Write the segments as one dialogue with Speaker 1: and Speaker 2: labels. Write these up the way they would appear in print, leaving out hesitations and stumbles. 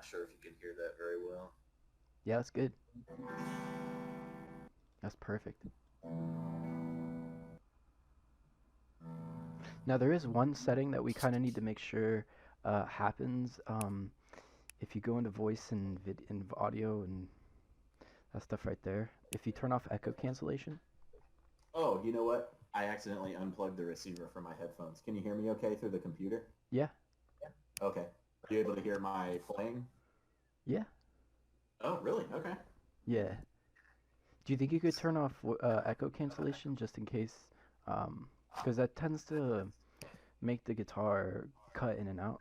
Speaker 1: not sure if you can hear that very well.
Speaker 2: Yeah, that's good. That's perfect. Now there is one setting that we kind of need to make sure happens. If you go into voice and audio and that stuff right there, if you turn off echo cancellation,
Speaker 1: Oh, you know what? I accidentally unplugged the receiver from my headphones. Can you hear me okay through the computer?
Speaker 2: yeah,
Speaker 1: Okay. Are you able to hear my playing?
Speaker 2: yeah,
Speaker 1: Oh, really? Okay.
Speaker 2: yeah. Do you think you could turn off echo cancellation just in case? Because that tends to make the guitar cut in and out.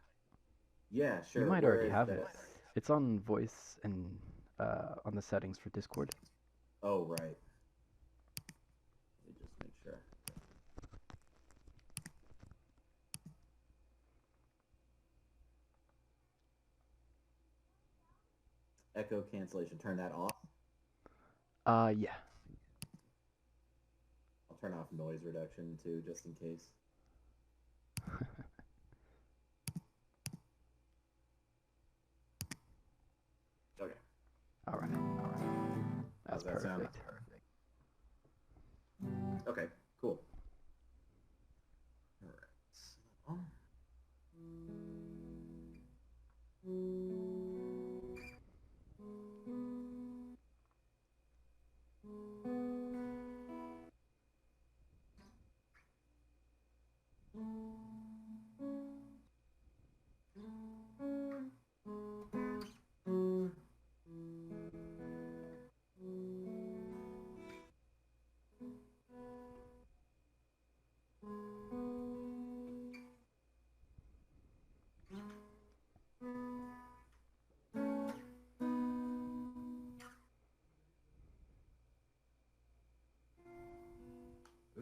Speaker 1: Yeah,
Speaker 2: You
Speaker 1: sure.
Speaker 2: might
Speaker 1: Where
Speaker 2: already
Speaker 1: is
Speaker 2: have it.
Speaker 1: that?
Speaker 2: It's on voice and on the settings for Discord.
Speaker 1: Oh, right. Let me just make sure. Echo cancellation. Turn that off.
Speaker 2: Yeah.
Speaker 1: I'll turn off noise reduction too, just in case. Okay.
Speaker 2: All right. That's
Speaker 1: How's that sound?
Speaker 2: perfect.
Speaker 1: Okay, cool. All right. So,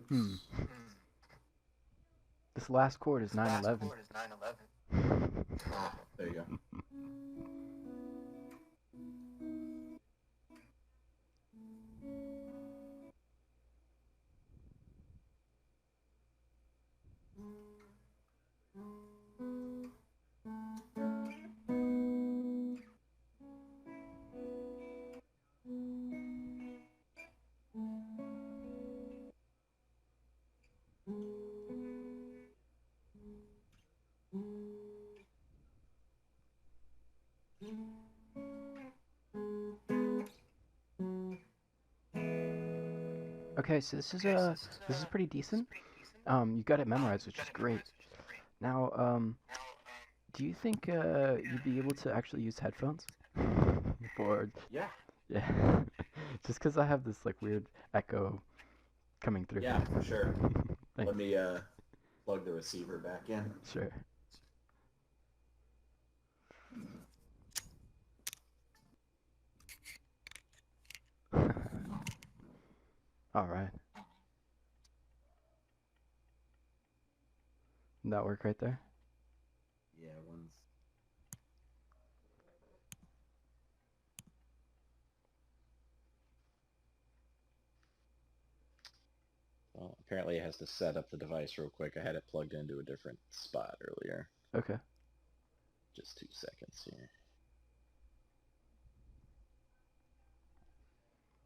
Speaker 2: Hmm.
Speaker 1: oops.
Speaker 2: This last chord is 9/11.
Speaker 1: Oh, there you go.
Speaker 2: Okay, so this is pretty decent. You got it memorized, which is great. Now, do you think you'd be able to actually use headphones? For
Speaker 1: Yeah,
Speaker 2: yeah, just because I have this like weird echo coming through.
Speaker 1: yeah, for sure. Let
Speaker 2: Thanks.
Speaker 1: me plug the receiver back in.
Speaker 2: Sure. All right. That work right there?
Speaker 1: Yeah, one's well, apparently it has to set up the device real quick. I had it plugged into a different spot earlier.
Speaker 2: Okay.
Speaker 1: Just 2 seconds here.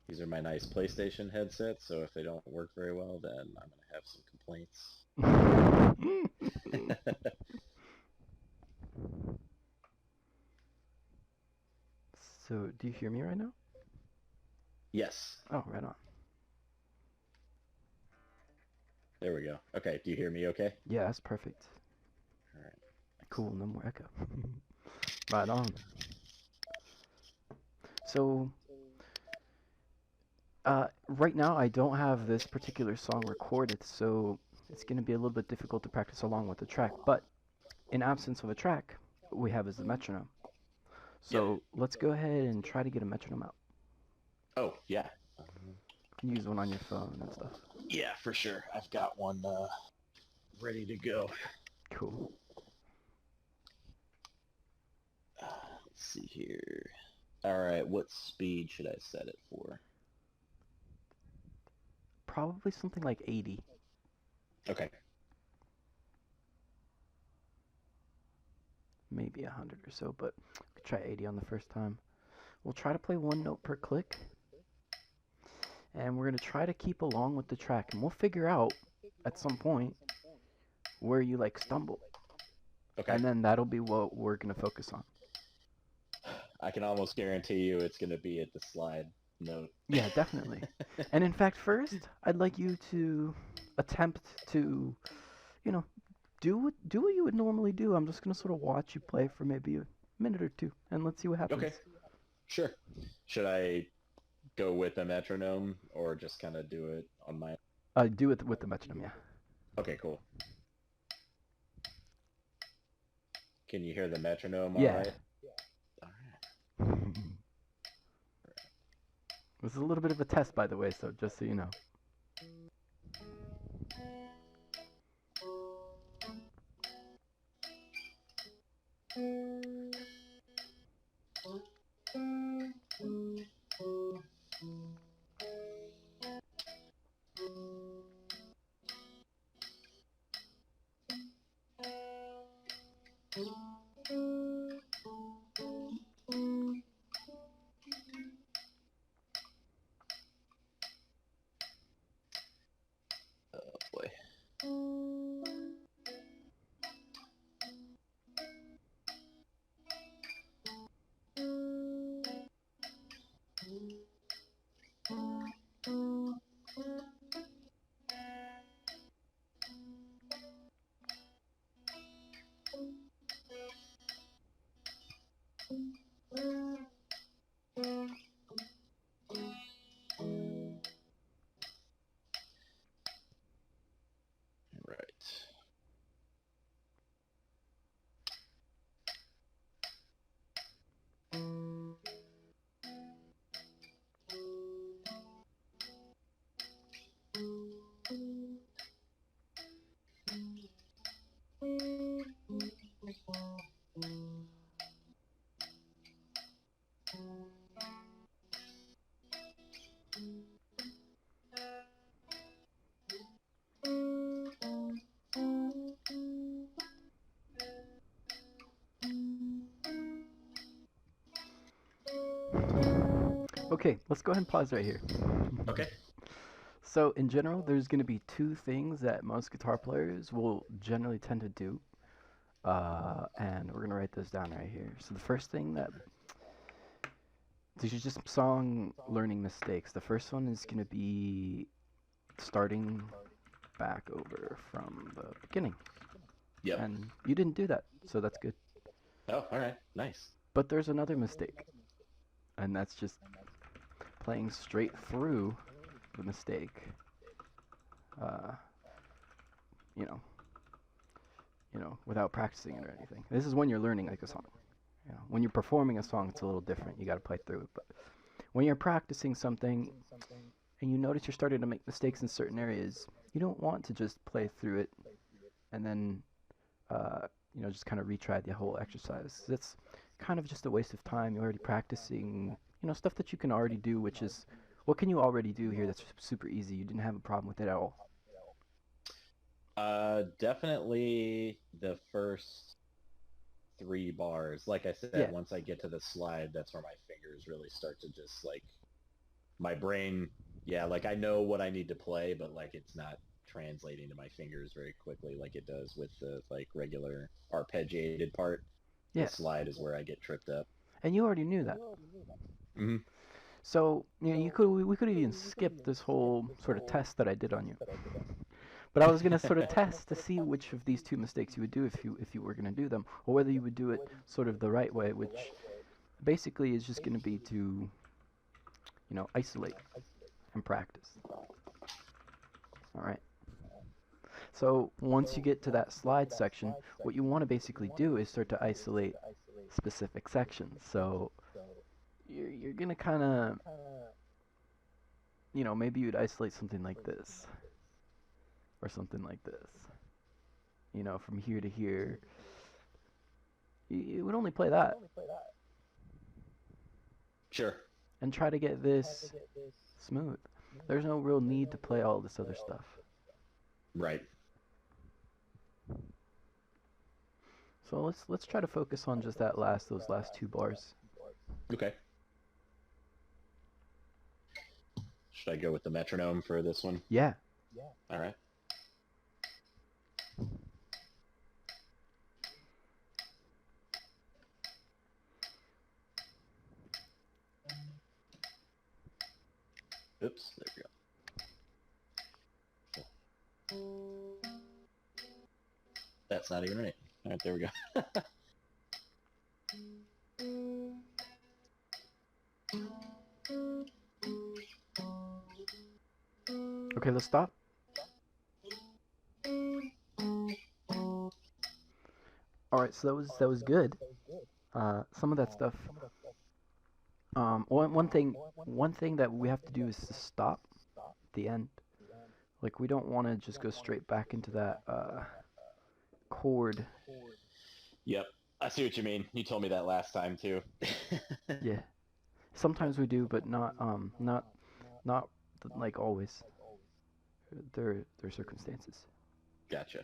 Speaker 1: These are my nice PlayStation headsets, so if they don't work very well, then I'm gonna have some complaints.
Speaker 2: So, do you hear me right now?
Speaker 1: Yes,
Speaker 2: Oh, right on.
Speaker 1: there we go. Okay, do you hear me okay?
Speaker 2: Yeah, that's perfect.
Speaker 1: All right,
Speaker 2: Cool,
Speaker 1: excellent.
Speaker 2: no more echo. Right on. So, right now I don't have this particular song recorded, so it's going to be a little bit difficult to practice along with the track. But in absence of a track, what we have is the metronome.
Speaker 1: Yeah.
Speaker 2: So let's go ahead and try to get a metronome out.
Speaker 1: Oh, yeah.
Speaker 2: Use one on your phone and stuff.
Speaker 1: Yeah, for sure. I've got one ready to go.
Speaker 2: Cool.
Speaker 1: Let's see here. All right, what speed should I set it for?
Speaker 2: Probably something like 80,
Speaker 1: Okay.
Speaker 2: maybe 100 or so, but try 80 on the first time. We'll try to play one note per click, and we're going to try to keep along with the track, and we'll figure out at some point where you like stumble.
Speaker 3: Okay.
Speaker 2: And then that'll be what we're going to focus on.
Speaker 3: I can almost guarantee you it's going to be at the slide note.
Speaker 2: Yeah, definitely. And in fact, first, I'd like you to attempt to, you know, do what you would normally do. I'm just going to sort of watch you play for maybe a minute or two, and let's see what happens.
Speaker 3: Okay. Sure. Should I go with a metronome or just kind of do it on my...
Speaker 2: Do it with the metronome, yeah.
Speaker 3: Okay, cool. Can you hear the metronome
Speaker 2: Yeah.
Speaker 3: all right? All right.
Speaker 2: This is a little bit of a test, by the way, so just so you know.
Speaker 3: Oh boy. Right.
Speaker 2: Okay, let's go ahead and pause right here.
Speaker 3: Okay.
Speaker 2: So, in general, there's going to be two things that most guitar players will generally tend to do. And we're going to write this down right here. So, the first thing that... These are just song learning mistakes. The first one is going to be starting back over from the beginning.
Speaker 3: Yep.
Speaker 2: And you didn't do that, so that's good.
Speaker 3: Oh, all right. Nice.
Speaker 2: But there's another mistake, and that's just playing straight through the mistake. Without practicing it or anything. This is when you're learning like a song. When you're performing a song, it's a little different. You got to play through it. But when you're practicing something and you notice you're starting to make mistakes in certain areas, you don't want to just play through it and then just kind of retry the whole exercise. That's kind of just a waste of time. You're already practicing, stuff that you can already do, which is, what can you already do here that's super easy? You didn't have a problem with it at all.
Speaker 3: Definitely the first 3 bars. Like I said,
Speaker 2: Yeah.
Speaker 3: Once I get to the slide, that's where my fingers really start to just like, my brain, like I know what I need to play, but like it's not translating to my fingers very quickly like it does with the like regular arpeggiated part.
Speaker 2: Yeah.
Speaker 3: The slide is where I get tripped up.
Speaker 2: And you already knew that.
Speaker 3: Mm-hmm.
Speaker 2: So, we could even skip this whole sort of test that I did on you. But I was going to sort of test to see which of these two mistakes you would do if you were going to do them, or whether you would do it sort of the right way, which basically is just going to be to, isolate and practice. All right. So once you get to that slide section, what you want to basically do is start to isolate specific sections. So you're going to kind of, maybe you'd isolate something like this. Or something like this. From here to here. You would only play that.
Speaker 3: Sure.
Speaker 2: And try to get this smooth. There's no real need to play all this other stuff.
Speaker 3: Right.
Speaker 2: So let's try to focus on just those last two bars.
Speaker 3: Okay. Should I go with the metronome for this one?
Speaker 2: Yeah.
Speaker 3: All right. Oops, there we go. That's not even right. All right, there we go.
Speaker 2: Okay, let's stop. All right, so that was good. Some of that stuff. One thing that we have to do is to stop at the end. Like we don't want to just go straight back into that chord.
Speaker 3: Yep, I see what you mean. You told me that last time too.
Speaker 2: Yeah. Sometimes we do, but not like always. There are circumstances.
Speaker 3: Gotcha.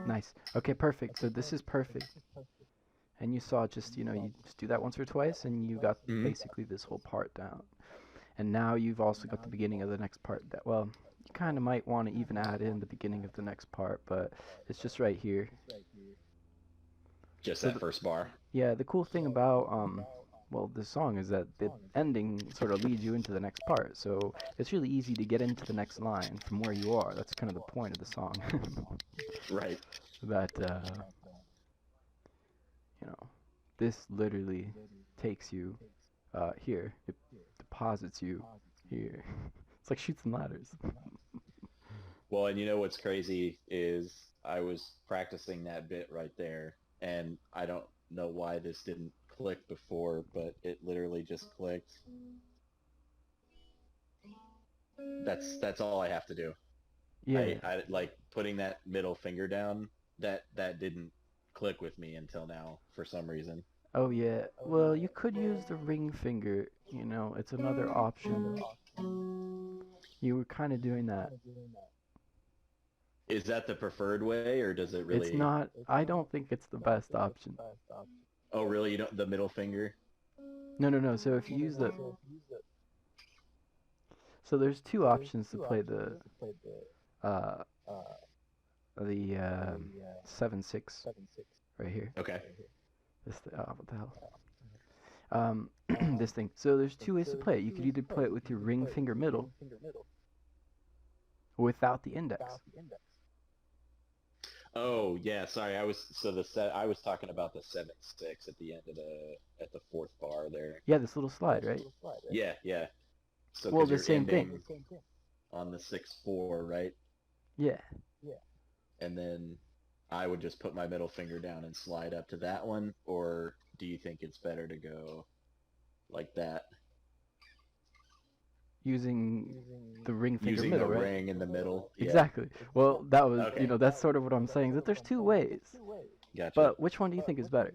Speaker 2: Nice. Okay, perfect. So this is perfect. And you saw just, you just do that once or twice and you got basically this whole part down. And now you've also got the beginning of the next part that, well, you kind of might want to even add in the beginning of the next part, but it's just right here.
Speaker 3: Just that first bar.
Speaker 2: Yeah, the cool thing about, well, this song is that the ending sort of leads you into the next part. So it's really easy to get into the next line from where you are. That's kind of the point of the song.
Speaker 3: Right.
Speaker 2: That, this literally takes you here. It deposits you here. It's like Chutes and Ladders.
Speaker 3: Well, and you know what's crazy is I was practicing that bit right there, and I don't know why this didn't click before, but it literally just clicked. That's all I have to do.
Speaker 2: Yeah.
Speaker 3: I like putting that middle finger down. That didn't click with me until now for some reason.
Speaker 2: Oh yeah. Well, you could use the ring finger. It's another option. You were kind of doing that.
Speaker 3: Is that the preferred way, or does it really?
Speaker 2: It's not. I don't think it's the best option.
Speaker 3: Oh, really? You don't the middle finger?
Speaker 2: No. So if you use so there's two options to play the 7/6 right here.
Speaker 3: Okay.
Speaker 2: What the hell? This thing. So there's two ways to play it. You could either play it with your ring finger middle, or without the index.
Speaker 3: Oh yeah, sorry. I was talking about the 7/6 at the end of the fourth bar there.
Speaker 2: Yeah, this little slide, right?
Speaker 3: Yeah. So
Speaker 2: well, the
Speaker 3: you're
Speaker 2: same thing.
Speaker 3: On the 6/4, right?
Speaker 2: Yeah.
Speaker 3: And then I would just put my middle finger down and slide up to that one, or do you think it's better to go like that?
Speaker 2: Using the ring finger
Speaker 3: Using
Speaker 2: middle,
Speaker 3: the
Speaker 2: right?
Speaker 3: ring in the middle. Yeah.
Speaker 2: Exactly. Well, that was,
Speaker 3: Okay.
Speaker 2: That's sort of what I'm saying, that there's two ways.
Speaker 3: Gotcha.
Speaker 2: But which one do you think is better?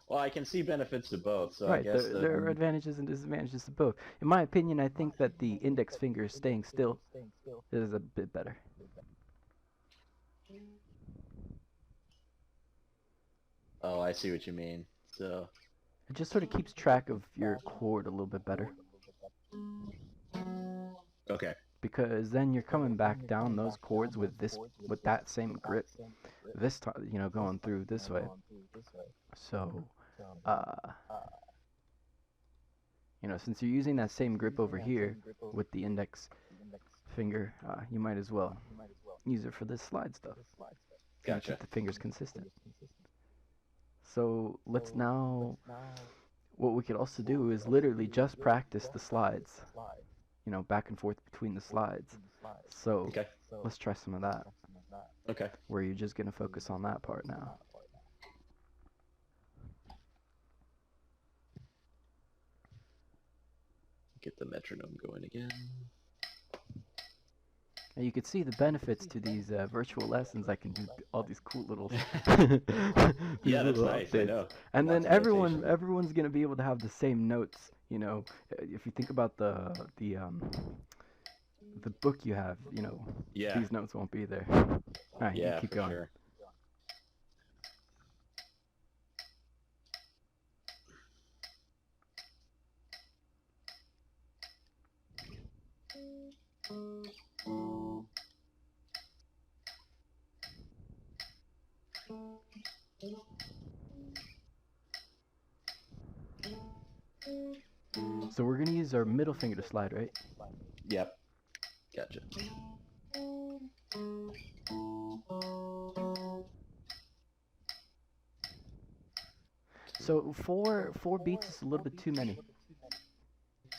Speaker 3: Well, I can see benefits to both, so
Speaker 2: Right,
Speaker 3: I guess
Speaker 2: there are advantages and disadvantages to both. In my opinion, I think that the index finger staying still is a bit better.
Speaker 3: Oh, I see what you mean. So
Speaker 2: it just sort of keeps track of your chord a little bit better.
Speaker 3: Okay.
Speaker 2: Because then you're coming back down those chords with that same grip. This time, going through this way. So, since you're using that same grip over here with the index finger, you might as well use it for this slide stuff.
Speaker 3: Gotcha.
Speaker 2: Keep the fingers consistent. So let's now, what we could also do is literally just practice the slides, you know, back and forth between the slides. So
Speaker 3: Okay.
Speaker 2: let's try some of that,
Speaker 3: Okay.
Speaker 2: where you're just going to focus on that part now.
Speaker 3: Get the metronome going again.
Speaker 2: And you can see the benefits to these virtual lessons. I can do all these cool little,
Speaker 3: Yeah, that's nice. I know.
Speaker 2: and then
Speaker 3: Lots of notation.
Speaker 2: everyone's gonna be able to have the same notes. You know, if you think about the book you have, you know,
Speaker 3: Yeah.
Speaker 2: these notes won't be there. All right, you
Speaker 3: Yeah,
Speaker 2: keep
Speaker 3: for
Speaker 2: going.
Speaker 3: sure.
Speaker 2: So we're gonna use our middle finger to slide, right?
Speaker 3: Yep. Gotcha.
Speaker 2: So four beats is a little bit too many.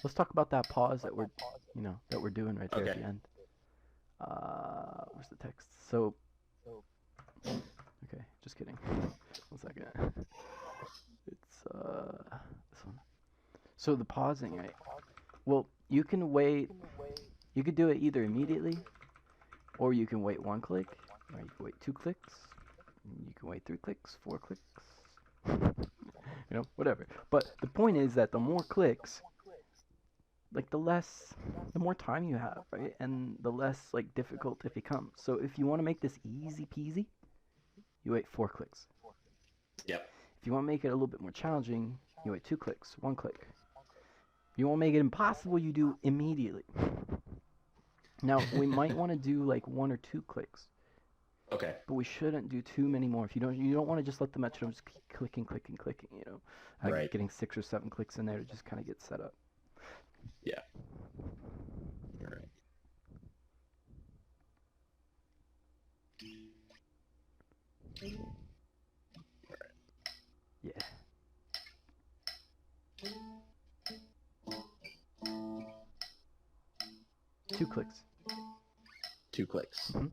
Speaker 2: Let's talk about that pause that we're doing right there at
Speaker 3: Okay.
Speaker 2: the end. Where's the text? So, okay, just kidding. 1 second. It's this one. So the pausing, right? Well, you can wait. You could do it either immediately, or you can wait 1 click, or you can wait 2 clicks. You can wait 3 clicks, 4 clicks. You know, whatever. But the point is that the more clicks, like the more time you have, right? And the less like difficult it becomes. So if you want to make this easy peasy, you wait 4 clicks.
Speaker 3: Yep.
Speaker 2: If you want to make it a little bit more challenging, you wait 2 clicks, 1 click. If you want to make it impossible, you do immediately. Now, we might want to do like 1 or 2 clicks.
Speaker 3: Okay.
Speaker 2: But we shouldn't do too many more. If you don't want to just let the metronome just keep clicking, you know.
Speaker 3: Right.
Speaker 2: Getting 6 or 7 clicks in there to just kind of get set up.
Speaker 3: Yeah. All right.
Speaker 2: Yeah. Two clicks.
Speaker 3: 2 clicks.
Speaker 2: Mhm.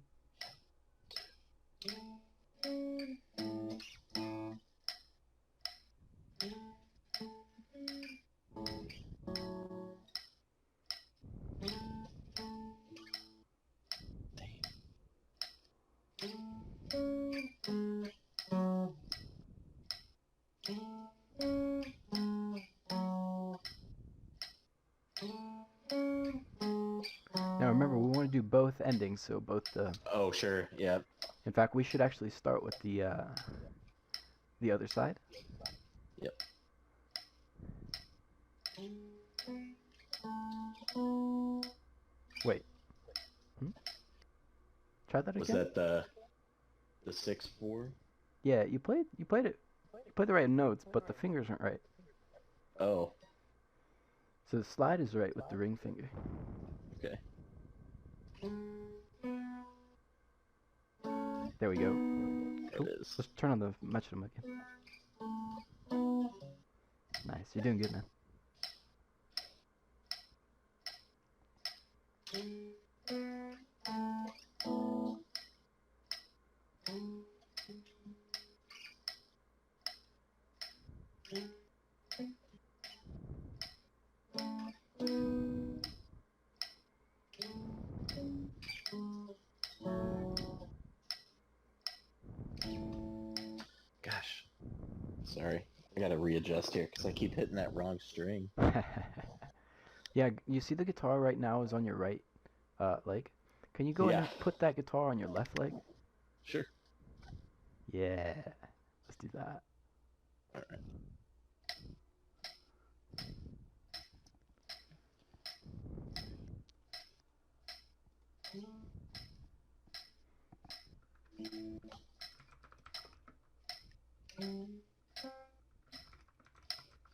Speaker 2: Now remember, we want to do both endings, so both the.
Speaker 3: Oh, sure. Yep.
Speaker 2: In fact, we should actually start with the other side.
Speaker 3: Yep.
Speaker 2: Wait. Try that again.
Speaker 3: Was that the 6/4?
Speaker 2: Yeah, you played it. You played the right notes, but the fingers aren't right.
Speaker 3: Oh.
Speaker 2: So the slide is right with the ring finger.
Speaker 3: Okay.
Speaker 2: There we go.
Speaker 3: There it is.
Speaker 2: Let's turn on the metronome again. Nice, you're doing good, man.
Speaker 3: Gosh. Sorry. I gotta readjust here because I keep hitting that wrong string.
Speaker 2: Yeah, you see the guitar right now is on your right leg. Can you go ahead and put that guitar on your left leg?
Speaker 3: Sure.
Speaker 2: Yeah, let's do that.
Speaker 3: All right.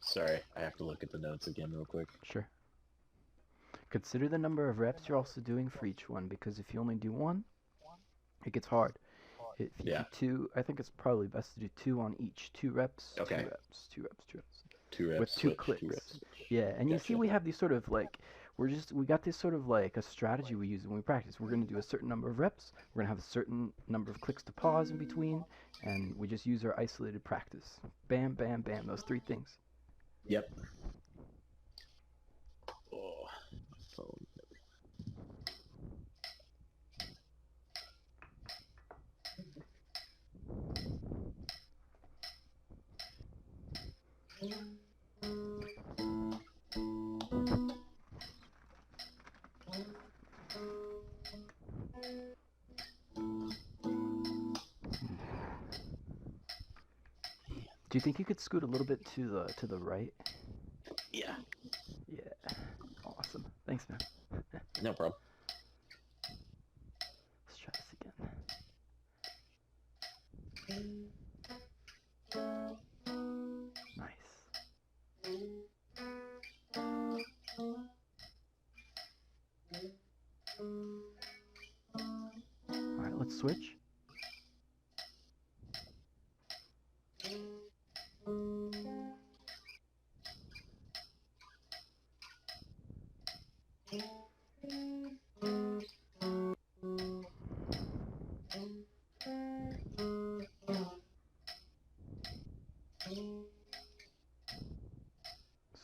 Speaker 3: Sorry, I have to look at the notes again real quick.
Speaker 2: Sure. Consider the number of reps you're also doing for each one, because if you only do one, it gets hard. If you
Speaker 3: Yeah.
Speaker 2: do 2, I think it's probably best to do 2 on each. 2 reps,
Speaker 3: Okay.
Speaker 2: 2 reps, 2 reps, 2 reps.
Speaker 3: 2 reps,
Speaker 2: With 2
Speaker 3: switch,
Speaker 2: clicks.
Speaker 3: 2 reps.
Speaker 2: Yeah, and you see
Speaker 3: Gotcha.
Speaker 2: we have these sort of like, we got this sort of like a strategy we use when we practice. We're going to do a certain number of reps, we're going to have a certain number of clicks to pause in between, and we just use our isolated practice. Bam, bam, bam, those 3 things.
Speaker 3: Yep. Oh, my phone.
Speaker 2: Do you think you could scoot a little bit to the right?
Speaker 3: Yeah.
Speaker 2: Yeah. Awesome. Thanks, man.
Speaker 3: No problem.
Speaker 2: Let's try this again. Nice. All right, let's switch.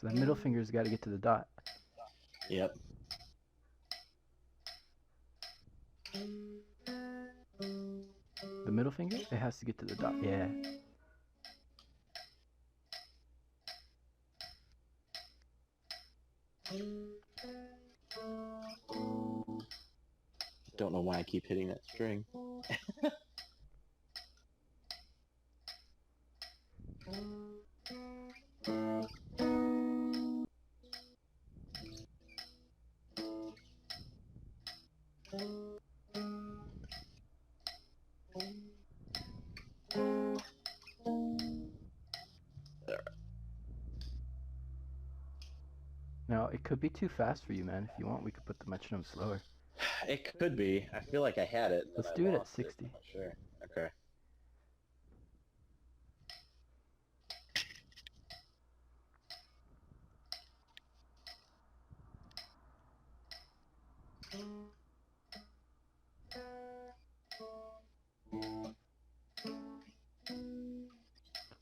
Speaker 2: So that middle finger's got to get to the dot.
Speaker 3: Yep.
Speaker 2: The middle finger, it has to get to the dot. Yeah.
Speaker 3: Don't know why I keep hitting that string.
Speaker 2: Now, it could be too fast for you, man. If you want, we could put the metronome slower.
Speaker 3: It could be. I feel like I had it.
Speaker 2: Let's
Speaker 3: I
Speaker 2: do it at
Speaker 3: lost
Speaker 2: 60.
Speaker 3: I'm not sure. Okay.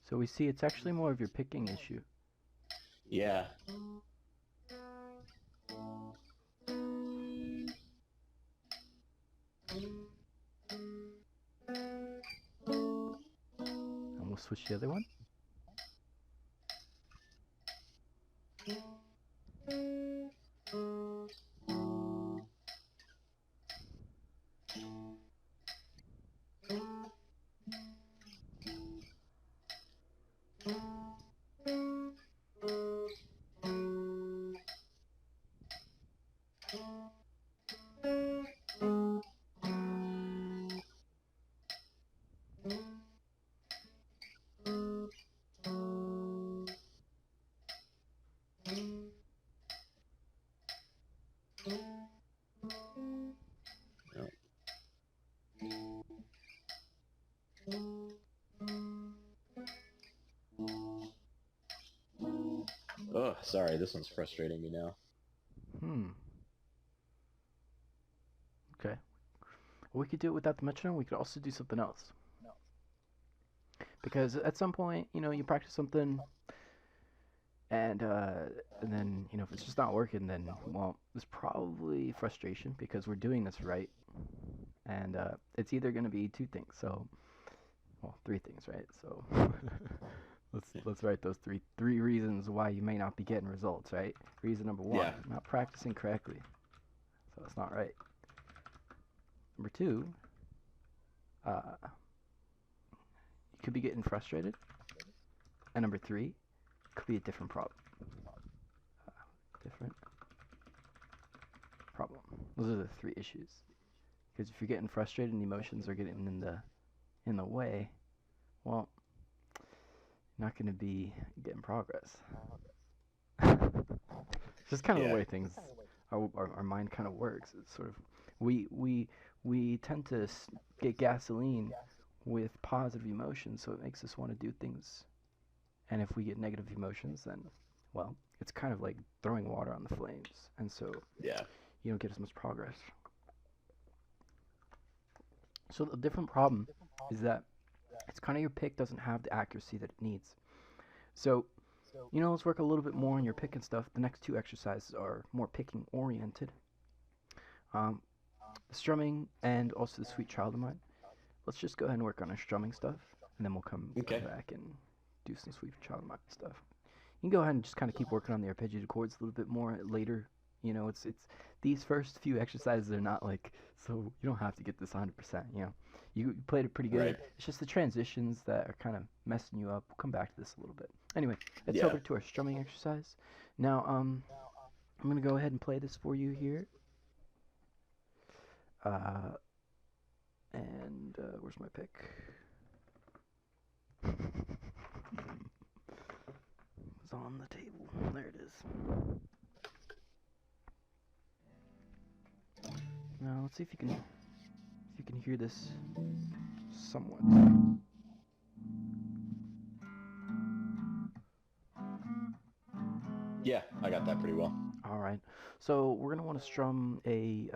Speaker 2: So we see it's actually more of your picking issue.
Speaker 3: Yeah.
Speaker 2: And we'll switch the other one.
Speaker 3: Oh, sorry. This one's frustrating me now.
Speaker 2: Okay. Well, we could do it without the metronome. We could also do something else. Because at some point, you practice something, and then, if it's just not working, then, well, there's probably frustration because we're doing this right. And it's either going to be 2 things. So, well, 3 things, right? So let's write those three reasons why you may not be getting results, right? Reason number 1,
Speaker 3: Yeah.
Speaker 2: not practicing correctly. So it's not right. Number 2, you could be getting frustrated. And number 3, could be a different problem. Different problem. Those are the 3 issues. Because if you're getting frustrated and emotions are getting in the way, well, you're not going to be getting progress. It's just kind of the way things, our mind kind of works. It's sort of, we tend to get gasoline with positive emotions, so it makes us want to do things. And if we get negative emotions, then, well, it's kind of like throwing water on the flames, and so
Speaker 3: Yeah.
Speaker 2: you don't get as much progress. So the different problem is that it's kind of your pick doesn't have the accuracy that it needs. So, let's work a little bit more on your pick and stuff. The next two exercises are more picking oriented. The strumming and also the Sweet Child of Mine. Let's just go ahead and work on our strumming stuff, and then we'll come back and do some Sweet Child of Mine stuff. You can go ahead and just kind of keep working on the arpeggiated chords a little bit more later. It's these first few exercises are not like, so you don't have to get this 100%. You played it pretty good.
Speaker 3: Right.
Speaker 2: It's just the transitions that are kind of messing you up. We'll come back to this a little bit. Anyway, let's over to our strumming exercise. Now, I'm gonna go ahead and play this for you here. And where's my pick? It's on the table. There it is. Now let's see if you can hear this somewhat.
Speaker 3: Yeah, I got that pretty well.
Speaker 2: All right. So we're gonna want to strum a.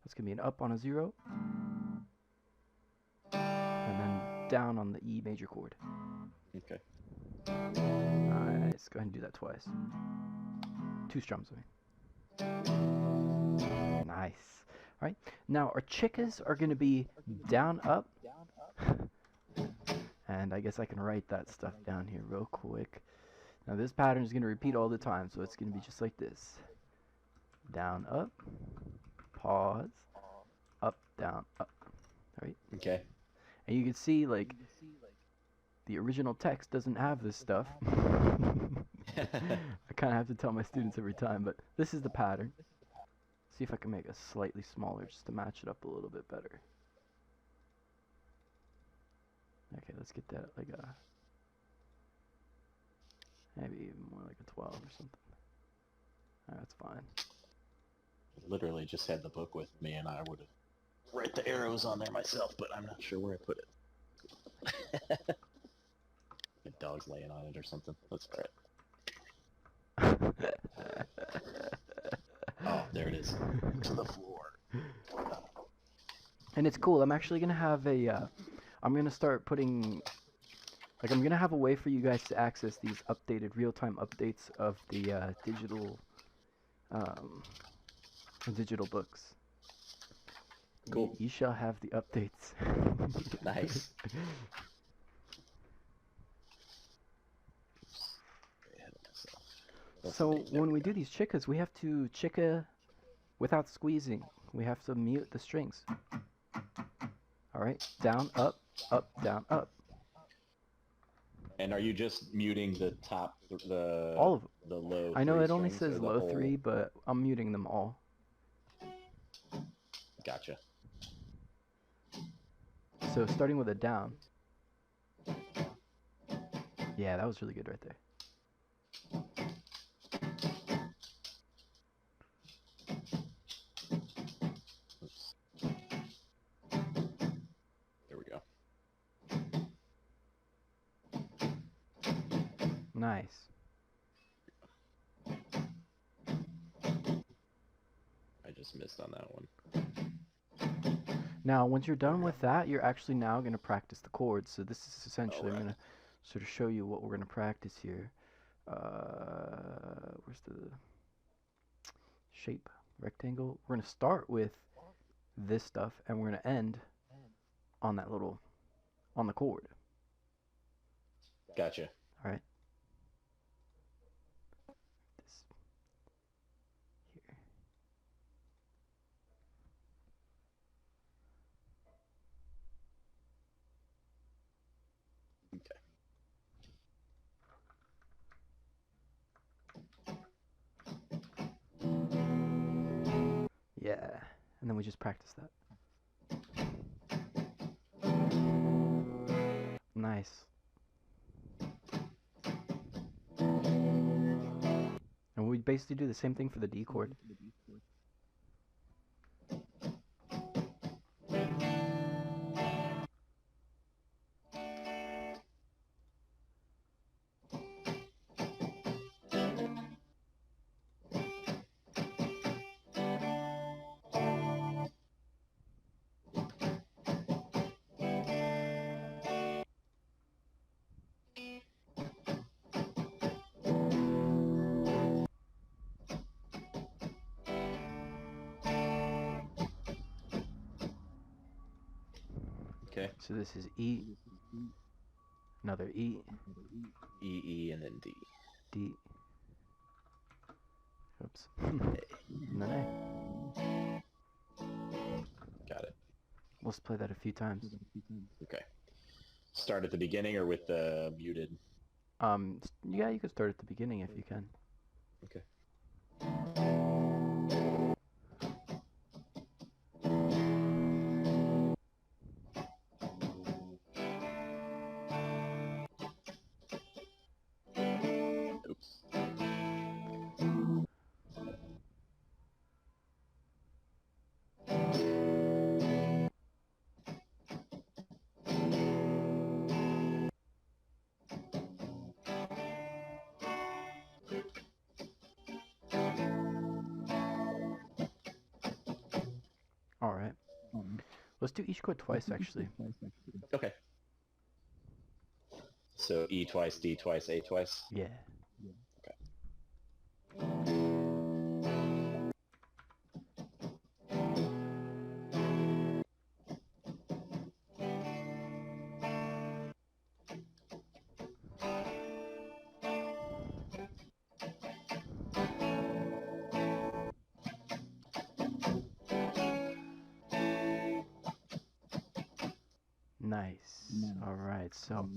Speaker 2: That's gonna be an up on a 0, and then down on the E major chord.
Speaker 3: Okay.
Speaker 2: Nice. Go ahead and do that twice. 2 strums, I mean. Nice. All right. Now our chickas are gonna be down up, and I guess I can write that stuff down here real quick. Now this pattern is gonna repeat all the time, so it's gonna be just like this: down, up, pause, up, down, up. All right.
Speaker 3: Okay.
Speaker 2: And you can see, like, the original text doesn't have this stuff. I kind of have to tell my students every time, but this is the pattern. See if I can make it slightly smaller just to match it up a little bit better. Okay, let's get that like a, maybe even more like a 12 or something. That's fine.
Speaker 3: Literally just had the book with me, and I would have write the arrows on there myself, but I'm not sure where I put it. The dog's laying on it or something. Let's try it. Oh, there it is. To the floor.
Speaker 2: And it's cool. I'm actually going to have a, I'm going to start putting, like, I'm going to have a way for you guys to access these updated, real-time updates of the digital books.
Speaker 3: Cool.
Speaker 2: You shall have the updates.
Speaker 3: Nice.
Speaker 2: So when we do these chickas, we have to chicka without squeezing. We have to mute the strings. All right, down, up, down, up.
Speaker 3: And are you just muting the top, the
Speaker 2: all of them?
Speaker 3: The low.
Speaker 2: I know it only
Speaker 3: strings,
Speaker 2: says
Speaker 3: or the
Speaker 2: low
Speaker 3: whole?
Speaker 2: 3, but I'm muting them all.
Speaker 3: Gotcha.
Speaker 2: So starting with a down. Yeah, that was really good right there.
Speaker 3: Oops. There we go.
Speaker 2: Nice.
Speaker 3: I just missed on that one.
Speaker 2: Now, once you're done with that, you're actually now going to practice the chords. So this is essentially, I'm going to sort of show you what we're going to practice here. Where's the shape? Rectangle. We're going to start with this stuff, and we're going to end on that little, on the chord.
Speaker 3: Gotcha.
Speaker 2: All right. This here.
Speaker 3: Okay.
Speaker 2: Yeah, and then we just practice that. Nice. And we basically do the same thing for the D chord.
Speaker 3: Okay.
Speaker 2: So this is E, another E,
Speaker 3: E, E, and then D.
Speaker 2: D. Oops. And then A.
Speaker 3: Got it.
Speaker 2: Let's play that a few times.
Speaker 3: Okay. Start at the beginning or with the muted?
Speaker 2: Yeah, you could start at the beginning if you can.
Speaker 3: Okay. Oops.
Speaker 2: All right. Let's do each chord twice, actually.
Speaker 3: Okay. So E twice, D twice, A twice?
Speaker 2: Yeah.
Speaker 3: Okay.
Speaker 2: Nice. All right. So,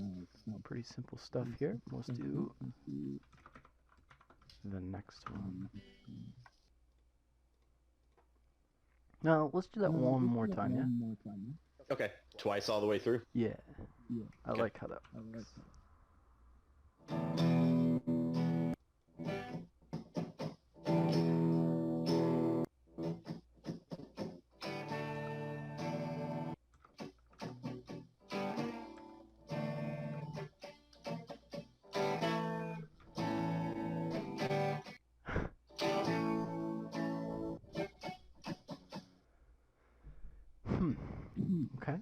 Speaker 2: pretty simple stuff here. Let's do the next one. No, let's do that one more time, yeah?
Speaker 3: Okay. Twice all the way through?
Speaker 2: Yeah. I
Speaker 3: Okay.
Speaker 2: like how that works. Okay.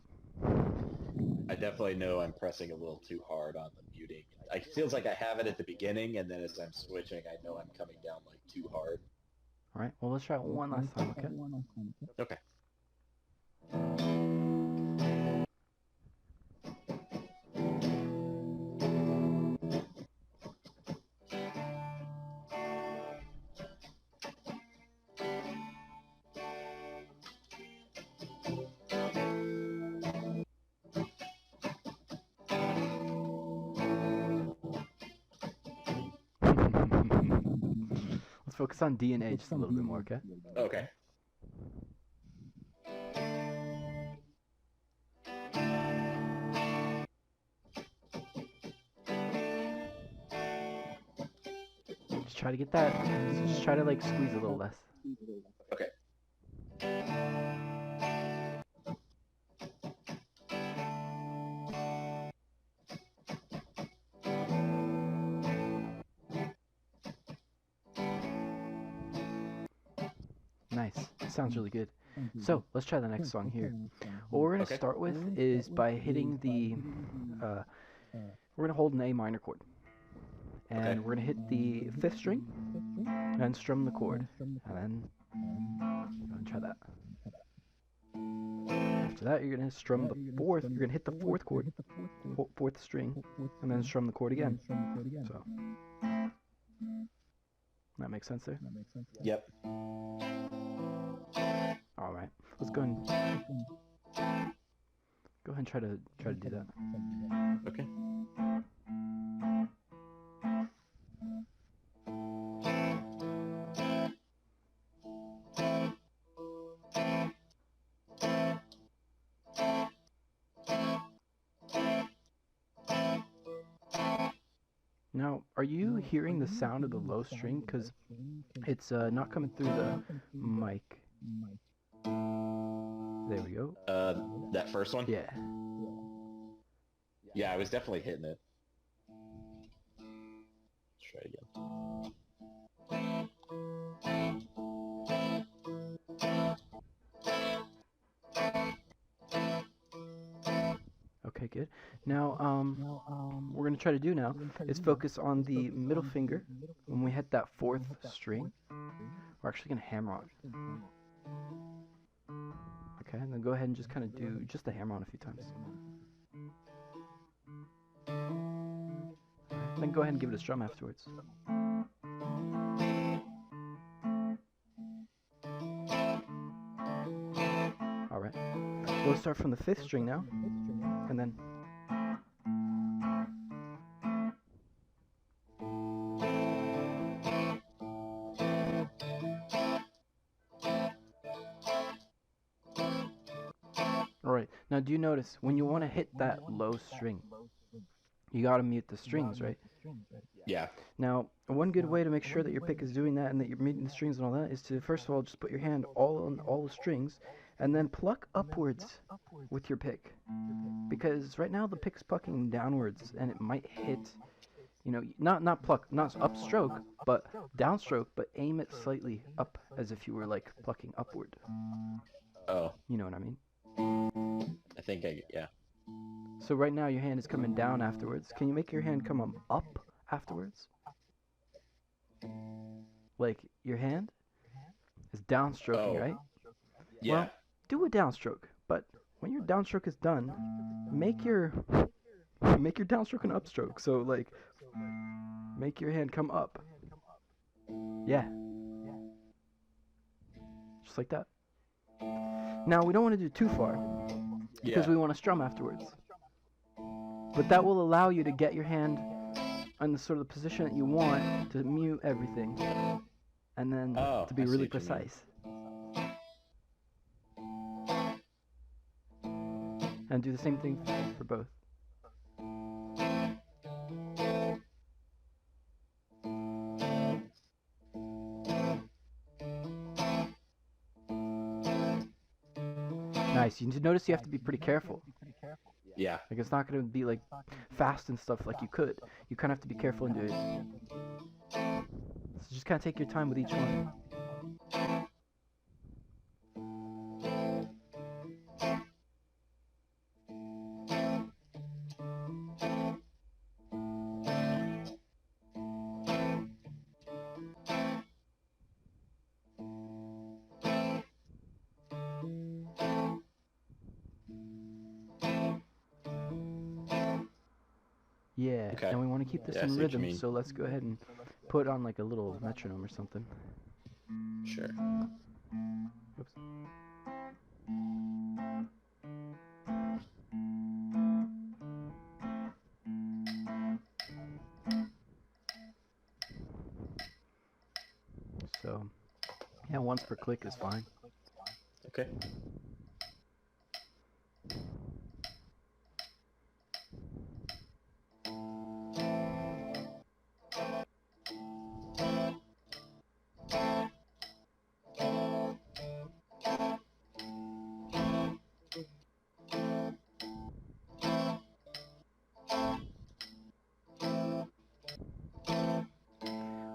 Speaker 3: I definitely know I'm pressing a little too hard on the muting. It feels like I have it at the beginning, and then as I'm switching, I know I'm coming down like too hard.
Speaker 2: All right. Well, let's try it one last time, okay?
Speaker 3: Okay.
Speaker 2: Let's focus on D and A just a little bit more, okay?
Speaker 3: Okay.
Speaker 2: Just try to get that. Just try to like squeeze a little less.
Speaker 3: Okay.
Speaker 2: Nice. Sounds really good. So let's try the next song here. What we're gonna
Speaker 3: Okay.
Speaker 2: start with is by hitting the. We're gonna hold an A minor chord, and
Speaker 3: Okay.
Speaker 2: we're gonna hit the 5th string, and strum the chord, and then go and try that. After that, you're gonna strum the 4th. You're gonna hit the 4th chord, 4th string, and then strum the chord again. So that makes sense there.
Speaker 3: Yep.
Speaker 2: All right, let's go and try to do that.
Speaker 3: Okay.
Speaker 2: Now, are you hearing the sound of the low string? Because it's not coming through the mic. There we go.
Speaker 3: That first one?
Speaker 2: Yeah.
Speaker 3: Yeah, I was definitely hitting it. Let's try it again.
Speaker 2: Okay, good. Now, what we're gonna try to do now is focus on the middle finger. When we hit that 4th string, we're actually gonna hammer on. Okay, and then go ahead and just kind of do just the hammer on a few times. Then go ahead and give it a strum afterwards. Alright. We'll start from the 5th string now, and then... Alright, now do you notice, when you want to hit that low string, you gotta mute the strings, right?
Speaker 3: Yeah.
Speaker 2: Now, one good way to make sure that your pick is doing that and that you're muting the strings and all that is to, first of all, just put your hand all on all the strings, and then pluck upwards with your pick. Because right now the pick's plucking downwards, and it might hit, you know, not upstroke, but downstroke, but aim it slightly up as if you were, like, plucking upward.
Speaker 3: Oh.
Speaker 2: You know what I mean?
Speaker 3: I think yeah.
Speaker 2: So right now your hand is coming down afterwards. Can you make your hand come up afterwards? Like, your hand is downstroking, right?
Speaker 3: Yeah.
Speaker 2: Well, do a downstroke, but when your downstroke is done, make your downstroke an upstroke. So, like, make your hand come up. Yeah. Just like that. Now, we don't want to do too far, because we want to strum afterwards. But that will allow you to get your hand in the sort of position that you want to mute everything, and then to be really precise. And do the same thing for both. Nice. You notice you have to be pretty careful.
Speaker 3: Yeah.
Speaker 2: Like, it's not going to be, like, fast and stuff like you could. You kind of have to be careful and do it. So just kind of take your time with each one. Yeah,
Speaker 3: Okay.
Speaker 2: and we want to keep this in rhythm, so let's go ahead and put on, like, a little metronome or something.
Speaker 3: Sure.
Speaker 2: Oops. So, yeah, once per click is fine.
Speaker 3: Okay.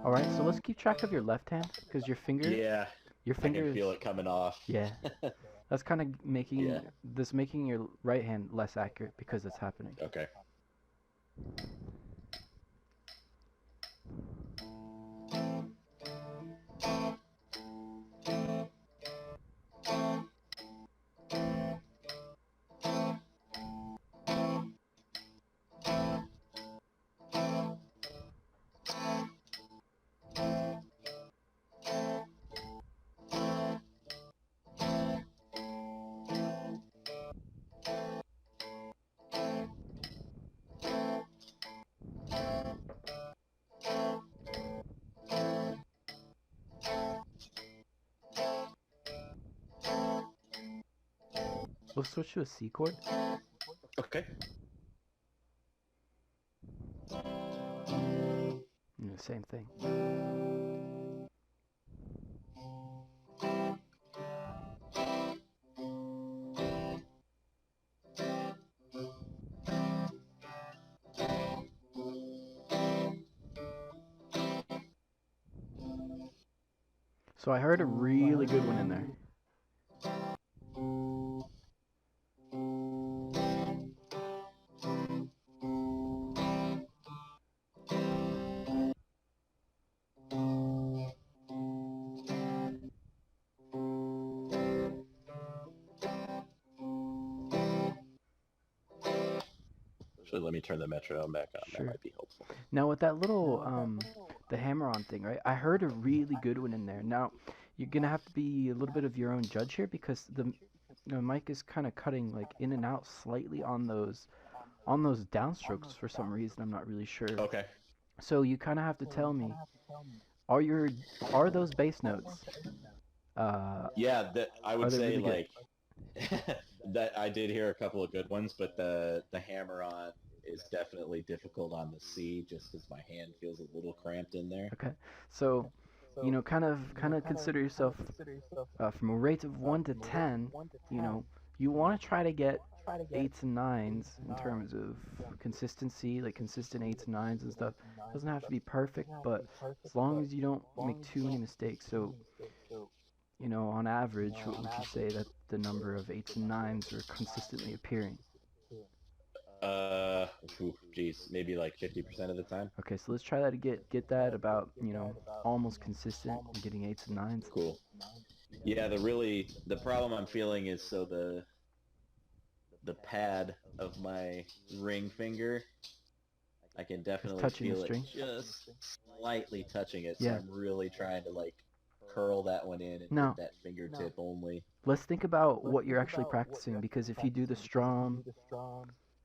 Speaker 2: Alright, so let's keep track of your left hand, because your finger...
Speaker 3: Yeah.
Speaker 2: Your finger
Speaker 3: I can feel it coming off.
Speaker 2: Yeah. That's kind of making making your right hand less accurate because it's happening.
Speaker 3: Okay.
Speaker 2: We'll switch to a C chord.
Speaker 3: Okay.
Speaker 2: Same thing. So I heard a really good one in there.
Speaker 3: Actually, let me turn the metronome back on.
Speaker 2: Sure.
Speaker 3: That might be helpful.
Speaker 2: Now with that little the hammer-on thing, right? I heard a really good one in there. Now you're gonna have to be a little bit of your own judge here because the mic is kind of cutting like in and out slightly on those downstrokes for some reason. I'm not really sure.
Speaker 3: Okay.
Speaker 2: So you kind of have to tell me, are those bass notes?
Speaker 3: Yeah, that I
Speaker 2: Are
Speaker 3: would
Speaker 2: they
Speaker 3: say
Speaker 2: really good?
Speaker 3: like that I did hear a couple of good ones, but the hammer on is definitely difficult on the C just because my hand feels a little cramped in there.
Speaker 2: Okay, so kind of consider yourself from a rate of 1 to 10. You want to try to get 8s and 9s in terms of consistency, like consistent 8s and 9s and stuff. Doesn't have to be perfect, but as long as you don't make too many mistakes. So on average, what would you say that the number of 8s and 9s are consistently appearing?
Speaker 3: Geez, maybe like 50% of the time.
Speaker 2: Okay, so let's try that to get that about almost consistent, getting 8s and 9s.
Speaker 3: Cool. Yeah, the problem I'm feeling is so the pad of my ring finger, I can definitely
Speaker 2: touching the
Speaker 3: feel
Speaker 2: string?
Speaker 3: it just slightly touching it.
Speaker 2: Yeah.
Speaker 3: So I'm really trying to like curl that one in and
Speaker 2: Now-
Speaker 3: get that fingertip only.
Speaker 2: Let's think about what you're actually practicing, because if you do the strum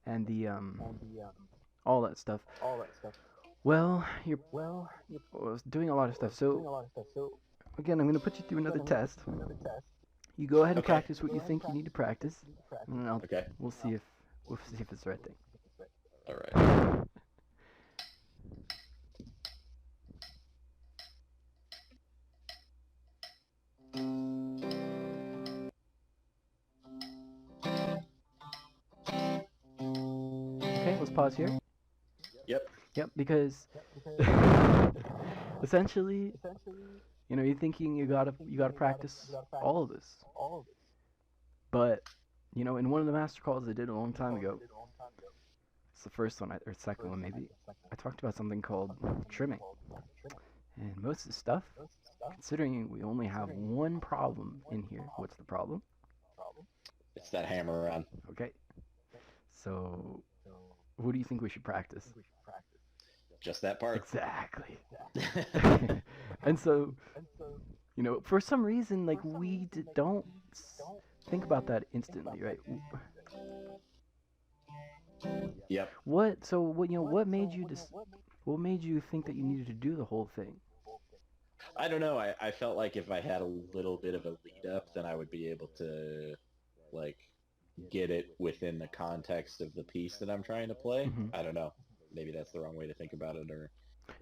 Speaker 2: and the all that stuff, well, you're doing a lot of stuff. So again, I'm going to put you through another test. You go ahead and
Speaker 3: Okay.
Speaker 2: practice what you think you need to practice, and
Speaker 3: Okay.
Speaker 2: we'll see if it's the right thing.
Speaker 3: All right.
Speaker 2: Okay, let's pause here.
Speaker 3: Yep.
Speaker 2: Because essentially, you're thinking you gotta practice all of this. But in one of the master calls I did a long time ago, it's the first one or second one maybe, I talked about something called trimming. And most of the stuff, considering we only have one problem in here, what's the problem?
Speaker 3: It's that hammer on.
Speaker 2: Okay. So, what do you think we should practice?
Speaker 3: Just that part.
Speaker 2: Exactly. And so, for some reason, like we don't think about that instantly, right?
Speaker 3: Yep.
Speaker 2: What made you think that you needed to do the whole thing?
Speaker 3: I don't know. I felt like if I had a little bit of a lead up, then I would be able to, like, get it within the context of the piece that I'm trying to play.
Speaker 2: Mhm.
Speaker 3: I don't know. Maybe that's the wrong way to think about it, or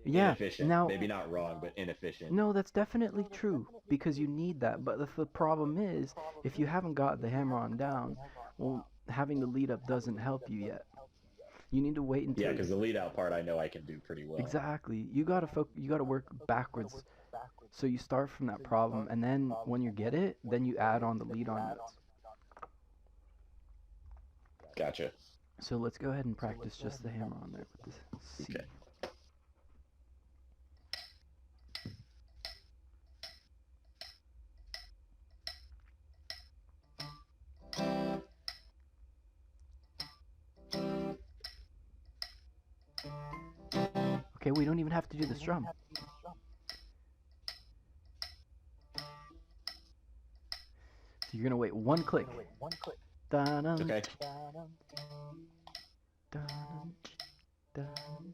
Speaker 2: Yeah.
Speaker 3: inefficient.
Speaker 2: Now,
Speaker 3: Maybe not wrong, but inefficient.
Speaker 2: no, that's definitely true because you need that. But the problem is, if you haven't got the hammer on down, well, having the lead up doesn't help you yet. You need to wait until.
Speaker 3: Yeah, because the lead out part I know I can do pretty well.
Speaker 2: Exactly. You gotta work backwards. So you start from that problem, and then when you get it, then you add on the lead on notes.
Speaker 3: Gotcha.
Speaker 2: So let's go ahead and practice just the hammer on there with the C.
Speaker 3: Okay.
Speaker 2: Okay, we don't even have to do the strum. So you're gonna wait one click. Da-dum,
Speaker 3: Okay.
Speaker 2: dum, dum.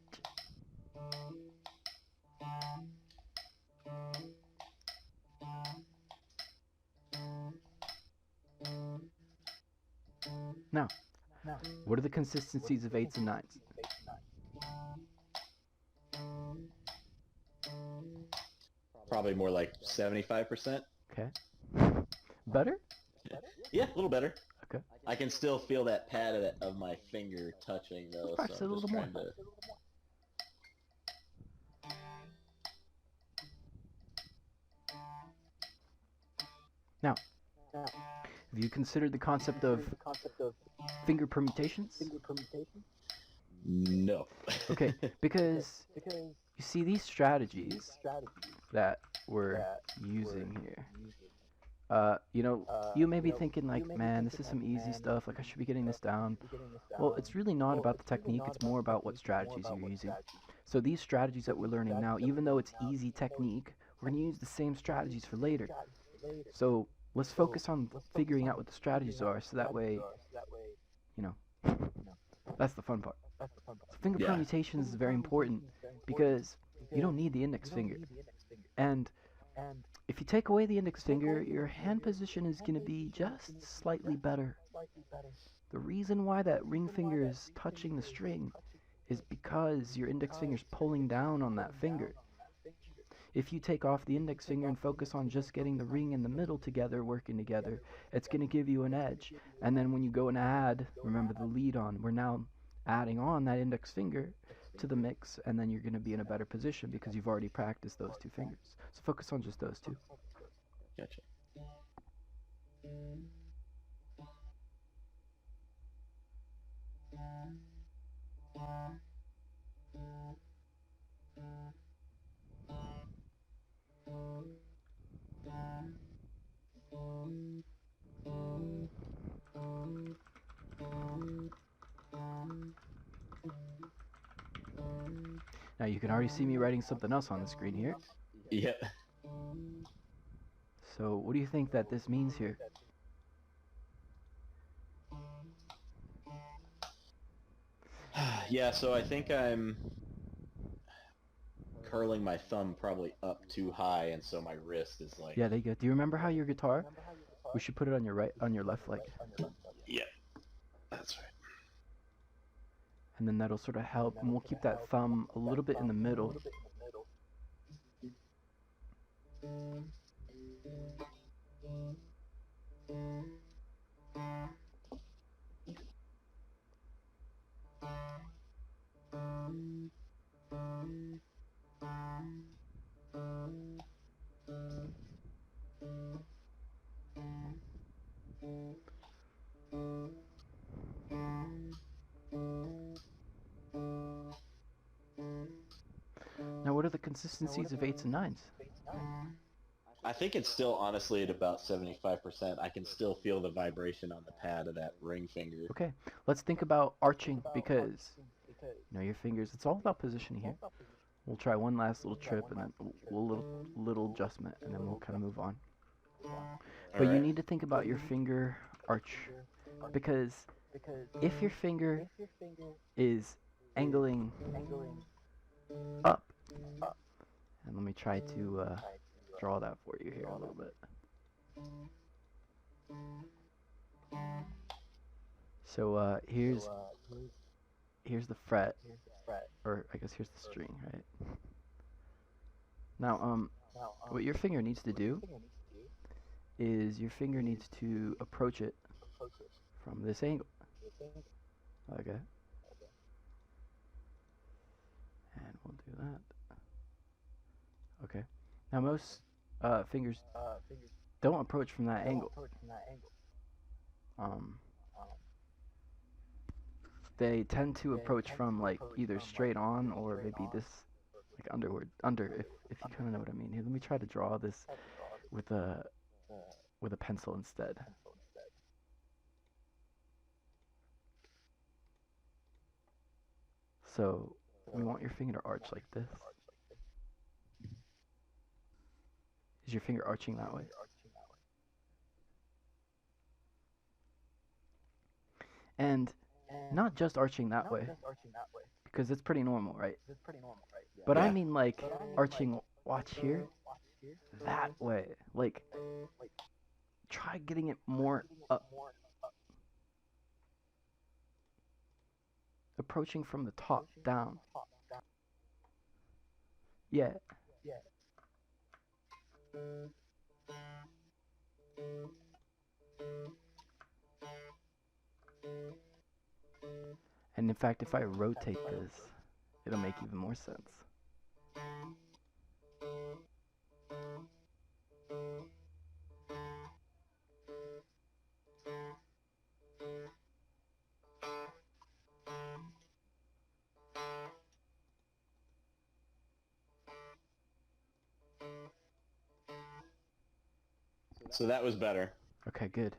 Speaker 2: Now, what are the consistencies of 8s and 9s?
Speaker 3: Probably more like 75%.
Speaker 2: Okay. Better?
Speaker 3: Yeah, a little better.
Speaker 2: Okay.
Speaker 3: I can still feel that pad of my finger touching though.
Speaker 2: Practice
Speaker 3: so
Speaker 2: it a
Speaker 3: I'm just
Speaker 2: little more.
Speaker 3: trying to...
Speaker 2: Now, have you considered the concept of finger permutations?
Speaker 3: No.
Speaker 2: Okay, because you see these strategies that we're using here. You know, you may be thinking like, man, this is some easy stuff. Like I should be getting this down. Well, it's really not about the technique. It's more about what strategies you're using. So these strategies that we're learning now, even though it's easy technique, we're going to use the same strategies for later. So let's focus on figuring out what the strategies are, so that way, you know, that's the fun part. So finger
Speaker 3: Yeah.
Speaker 2: permutations is very important because you don't need the index finger. And if you take away the index finger, your hand position is going to be just slightly better. The reason why that ring finger is touching the string is because your index finger is pulling down on that finger. If you take off the index finger and focus on just getting the ring and the middle together, working together, it's going to give you an edge. And then when you go and add, remember the lead on, we're now adding on that index finger to the mix, and then you're going to be in a better position because you've already practiced those two fingers. So focus on just those two.
Speaker 3: Gotcha.
Speaker 2: Now you can already see me writing something else on the screen here.
Speaker 3: Yeah.
Speaker 2: So what do you think that this means here?
Speaker 3: Yeah, so I think I'm curling my thumb probably up too high, and so my wrist is like...
Speaker 2: Yeah, there you go. Do you remember how your guitar? We should put it on your left leg.
Speaker 3: Yeah, that's right.
Speaker 2: And then that'll sort of help, and we'll keep that thumb a little bit in the middle. Now, what are the consistencies of 8s and 9s?
Speaker 3: I think it's still honestly at about 75%. I can still feel the vibration on the pad of that ring finger.
Speaker 2: Okay, let's think about arching, because you know your fingers, it's all about positioning here. We'll try one last little trip and then little adjustment, and then we'll kind of move on. But you need to think about your finger arch, because if your finger is angling up, and let me try to draw that for you here a little bit. So here's the fret, or I guess here's the string, right? Now what your finger needs to do is your finger needs to approach it from this angle. Okay. And we'll do that. Okay. Now most fingers don't approach from that angle. They tend to approach from like either straight on or maybe this like under, if you kind of know what I mean. Here, let me try to draw this with a pencil instead. So we want your finger to arch like this. Is your finger arching that way? And not just arching that way, because it's pretty normal, right? But
Speaker 3: Yeah.
Speaker 2: I mean like arching, watch here, that way. Like, try getting it more up. Approaching from the top down. Yeah. And in fact, if I rotate this, it'll make even more sense.
Speaker 3: So that was better.
Speaker 2: Okay, good.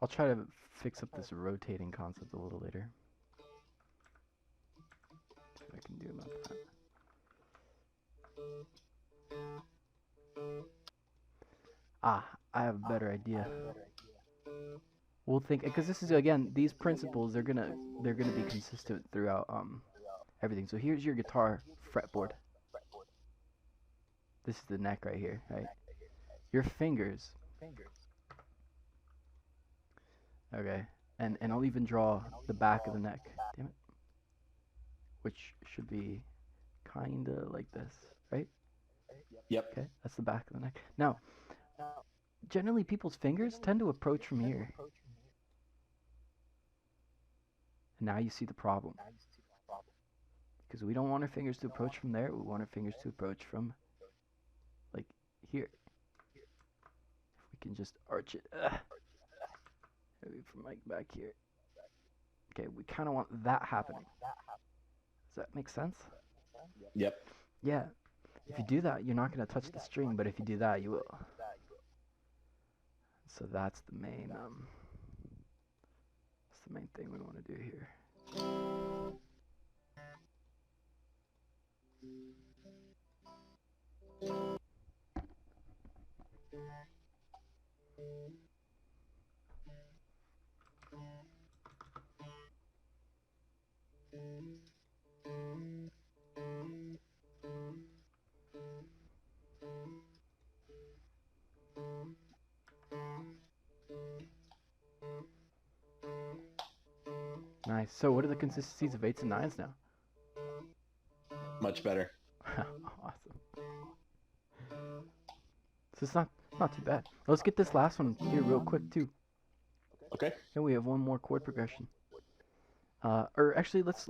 Speaker 2: I'll try to fix up this rotating concept a little later. See what I can do about that. Ah, I have a better idea. We'll think, because this is, again, these principles, they're gonna be consistent throughout everything. So here's your guitar fretboard. This is the neck right here, right? Your fingers. Okay, and I'll even draw the back of the neck. Damn it. Which should be kinda like this, right?
Speaker 3: Yep.
Speaker 2: Okay, that's the back of the neck. Now, generally people's fingers tend to approach from here. And now you see the problem. Because we don't want our fingers to approach from there, we want our fingers to approach from, like, here. If we can just arch it. Maybe from, like, back here. Okay, we kind of want that happening. Does that make sense?
Speaker 3: Yep.
Speaker 2: Yeah. If you do that, you're not going to touch the string, but if you do that, you will. So that's the main thing we want to do here. Nice. So what are the consistencies of 8s and 9s now?
Speaker 3: Much better.
Speaker 2: Awesome. So it's not too bad. Let's get this last one here real quick too.
Speaker 3: Okay.
Speaker 2: And we have one more chord progression. Or actually, let's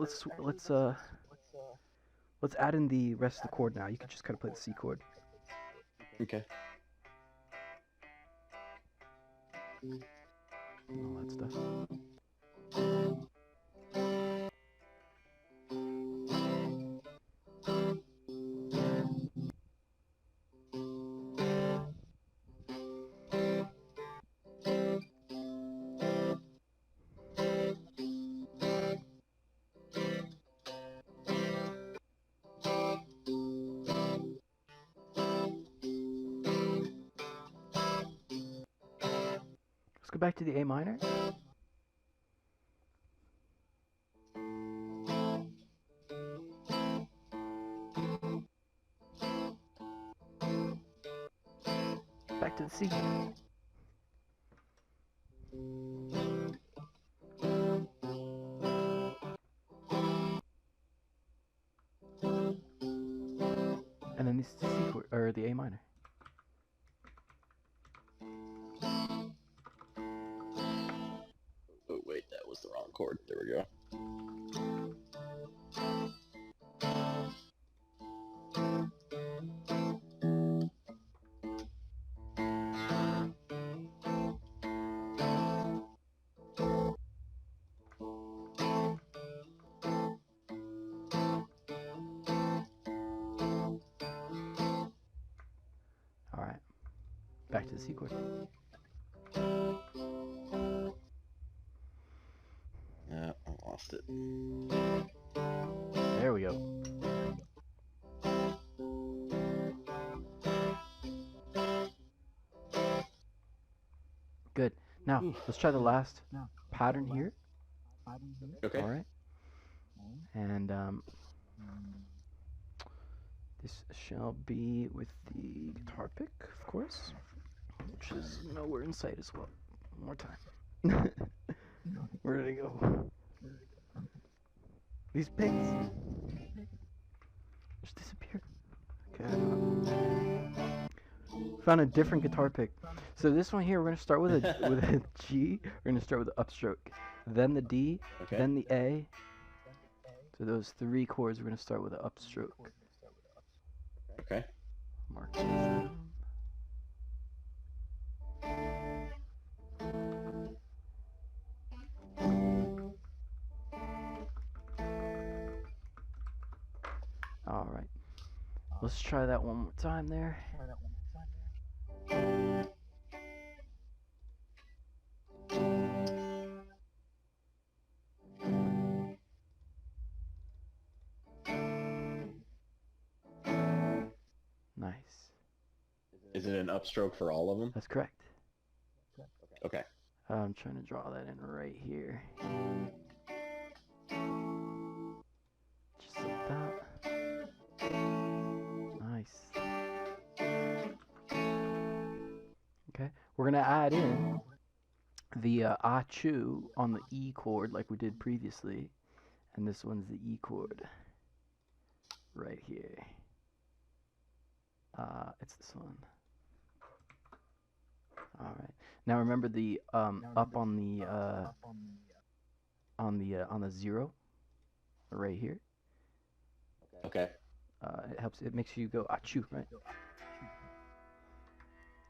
Speaker 2: add in the rest of the chord now. You can just kind of play the C chord.
Speaker 3: Okay.
Speaker 2: All that stuff. Let's go back to the A minor. Back to the C. And then this is the C chord, or the A minor.
Speaker 3: Oh wait, that was the wrong chord. There we go.
Speaker 2: Alright. Back to the C chord.
Speaker 3: Yeah, I lost it.
Speaker 2: There we go. Good. Now, let's try the last pattern here.
Speaker 3: Okay.
Speaker 2: Alright. And this shall be with the guitar pick, of course, which is nowhere in sight as well. One more time. Where did it go? These picks just disappeared. Okay. Found a different guitar pick. So this one here, we're gonna start with a G. We're gonna start with the upstroke, then the D,
Speaker 3: Okay.
Speaker 2: then the A. So those 3 chords, we're gonna start with the upstroke.
Speaker 3: Okay.
Speaker 2: Mark this down. All right. Let's try that one more time there. Nice.
Speaker 3: Is it an upstroke for all of them?
Speaker 2: That's correct.
Speaker 3: Okay.
Speaker 2: I'm trying to draw that in right here. Just like that. Nice. Okay, we're gonna add in the ah-chu on the E chord like we did previously, and this one's the E chord right here. It's this one. All right. Now remember the up on the 0 right here.
Speaker 3: Okay.
Speaker 2: It helps. It makes you go ah-chu, right?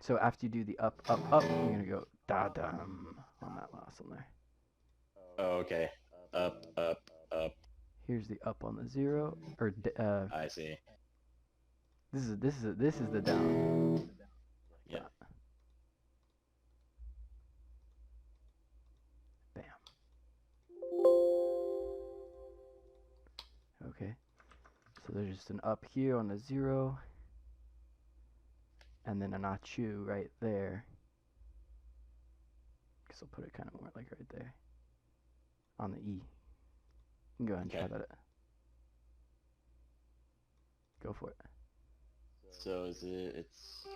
Speaker 2: So after you do the up, up, up, you're gonna go da-dum on that last one there.
Speaker 3: Oh, okay. Up, up, up.
Speaker 2: Here's the up on the 0, or
Speaker 3: I see.
Speaker 2: this is the down.
Speaker 3: Yeah.
Speaker 2: Bam. Okay. So there's just an up here on the 0, and then an ah-chu right there. Guess I'll put it kind of more like right there on the E. You can go ahead and try that. Go for it.
Speaker 3: So is it? It's.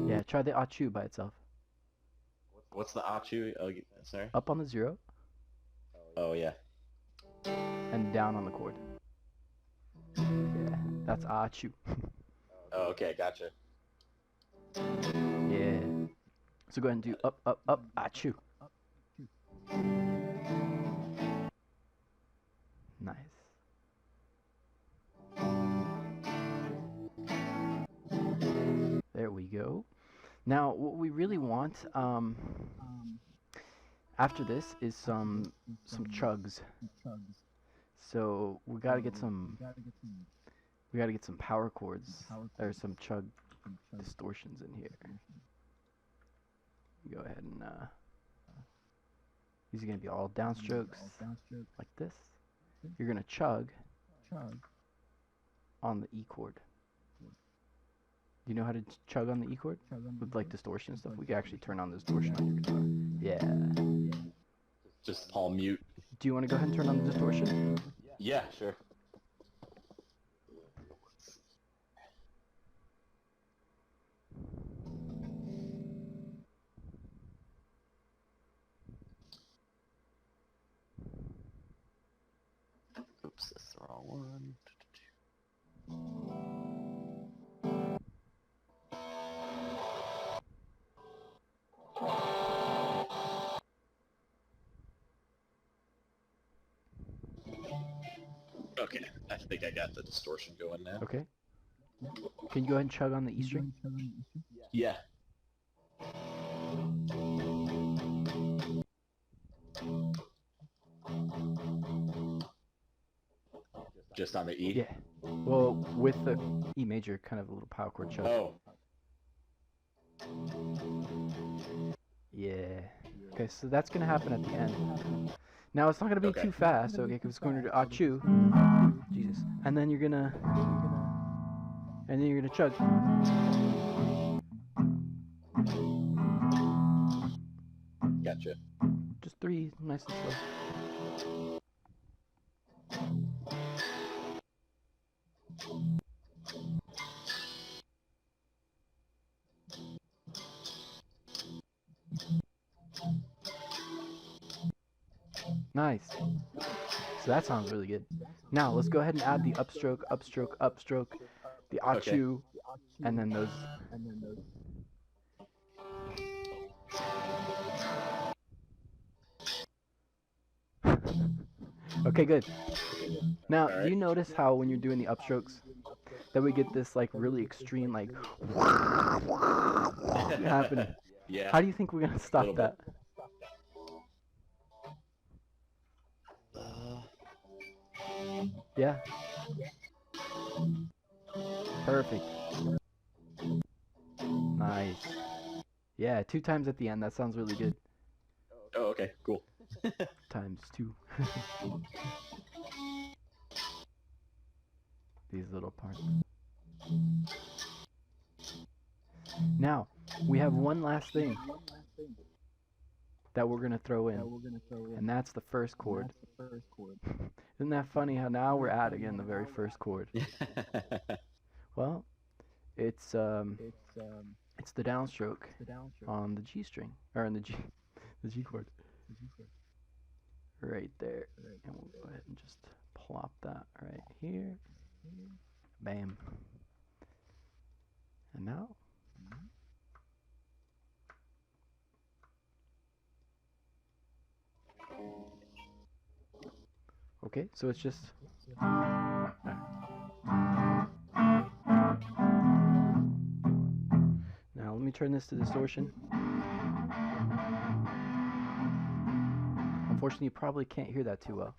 Speaker 2: Yeah, try the ah-chu by itself.
Speaker 3: What's the ah-chu? Oh, sorry.
Speaker 2: Up on the 0
Speaker 3: Oh yeah.
Speaker 2: and down on the chord. Yeah, that's ah-chu.
Speaker 3: Oh, okay, gotcha.
Speaker 2: Yeah. So go ahead and do up, up, up, ah-chu. Nice. There we go. Now, what we really want after this is some chugs. So we gotta get some power chords or some chug distortions in here. Go ahead and these are gonna be all downstrokes like this. You're gonna chug on the E chord. Do you know how to chug on the E chord? With like distortion and stuff? We can actually turn on the distortion on your guitar. Yeah.
Speaker 3: Just all mute.
Speaker 2: Do you want to go ahead and turn on the distortion?
Speaker 3: Yeah, sure. Oops, that's the wrong one. Okay, I think I got the distortion going now.
Speaker 2: Okay. Can you go ahead and chug on the E string?
Speaker 3: Yeah. Just on the E?
Speaker 2: Yeah. Well, with the E major, kind of a little power chord chug.
Speaker 3: Oh.
Speaker 2: Yeah. Okay, so that's going to happen at the end. Now, it's not going to be too fast, okay, because it's going to do ah-chu. Jesus. And then you're going to... And then you're going to chug.
Speaker 3: Gotcha.
Speaker 2: Just 3, nice and slow. Nice. So that sounds really good. Now let's go ahead and add the upstroke, upstroke, upstroke, the ah-chu, and then those. Okay, good. Now, do you notice how when you're doing the upstrokes, that we get this like really extreme like happening?
Speaker 3: Yeah.
Speaker 2: How do you think we're gonna stop that? Yeah. Perfect. Nice. Yeah, 2 times at the end. That sounds really good.
Speaker 3: Oh, okay, cool.
Speaker 2: times 2. These little parts. Now, we have one last thing that we're going to throw in, and that's the first chord. Isn't that funny how now we're at again the very first chord? Well, it's the downstroke on the G string, or on the G chord. Right there. And we'll go ahead and just plop that right here. Bam. And now. Okay, so it's just. Now let me turn this to distortion. Unfortunately, you probably can't hear that too well.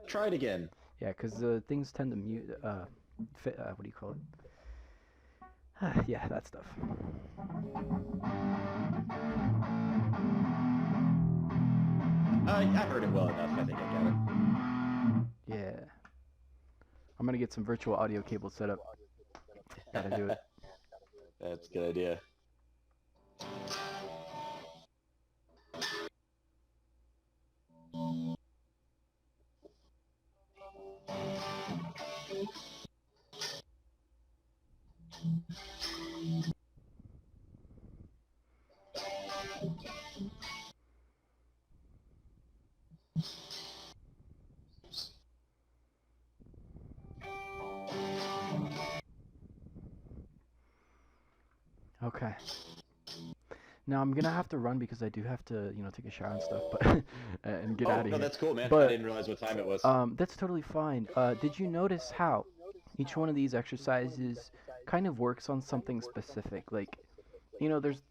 Speaker 3: Try it again.
Speaker 2: Yeah, because things tend to mute. What do you call it? Yeah, that stuff.
Speaker 3: I heard it well enough. I think I got it.
Speaker 2: Yeah. I'm gonna get some virtual audio cables set up. Gotta do it.
Speaker 3: That's a good idea.
Speaker 2: Okay. Now I'm gonna have to run because I do have to, take a shower and stuff, but and get out of here.
Speaker 3: Oh, that's cool, man.
Speaker 2: But,
Speaker 3: I didn't realize what time it was.
Speaker 2: That's totally fine. Did you notice how each one of these exercises kind of works on something specific? Like,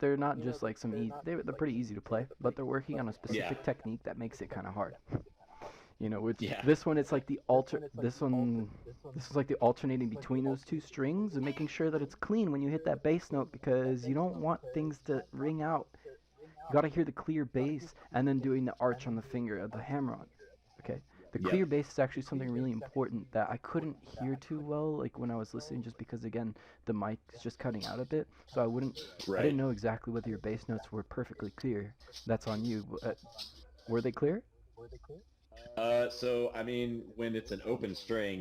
Speaker 2: they're not just like they're pretty easy to play, but they're working on a specific technique that makes it kind of hard. This one, it's like this is like the alternating between those two strings and making sure that it's clean when you hit that bass note, because you don't want things to ring out. You gotta hear the clear bass, and then doing the arch on the finger of the hammer-on. Okay, the clear bass is actually something really important that I couldn't hear too well, like when I was listening, just because again the mic is just cutting out a bit, so I didn't know exactly whether your bass notes were perfectly clear. That's on you. Were they clear?
Speaker 3: So I mean, when it's an open string,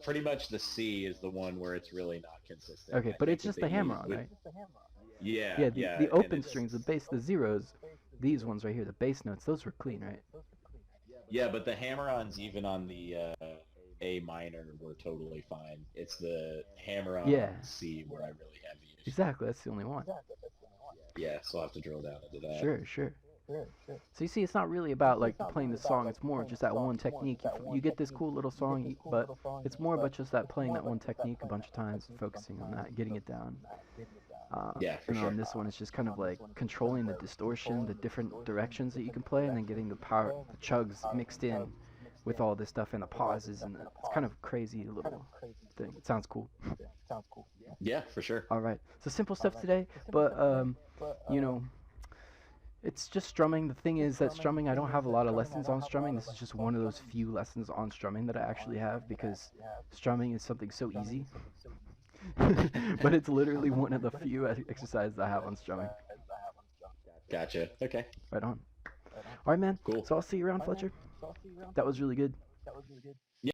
Speaker 3: pretty much the C is the one where it's really not consistent.
Speaker 2: Okay, but it's just the hammer-on, right?
Speaker 3: Yeah.
Speaker 2: The open strings, the bass, the zeros, these ones right here, the bass notes, those were clean, right?
Speaker 3: Yeah, but the hammer-ons, even on the A minor, were totally fine. It's the hammer-on C where I really have the issue.
Speaker 2: Exactly, that's the only one.
Speaker 3: Yeah, so I'll have to drill down into that.
Speaker 2: Sure. So you see, it's not really about like playing the song, it's more just that one technique. You get this cool little song, but it's more about just that playing that one technique a bunch of times, focusing on that, getting it down.
Speaker 3: For sure.
Speaker 2: On this one, it's just kind of like controlling the distortion, the different directions that you can play, and then getting the power, the chugs mixed in with all this stuff and the pauses, and it's kind of crazy little thing. It sounds cool.
Speaker 3: Yeah, for sure.
Speaker 2: All right, so simple stuff today, but it's just strumming. The thing is that strumming, I don't have a lot of lessons on strumming. This is just one of those few lessons on strumming that I actually have, because strumming is something so easy. But it's literally one of the few exercises I have on strumming.
Speaker 3: Gotcha. Okay.
Speaker 2: Right on. All right, man.
Speaker 3: Cool.
Speaker 2: So I'll see you around, Fletcher. That was really good.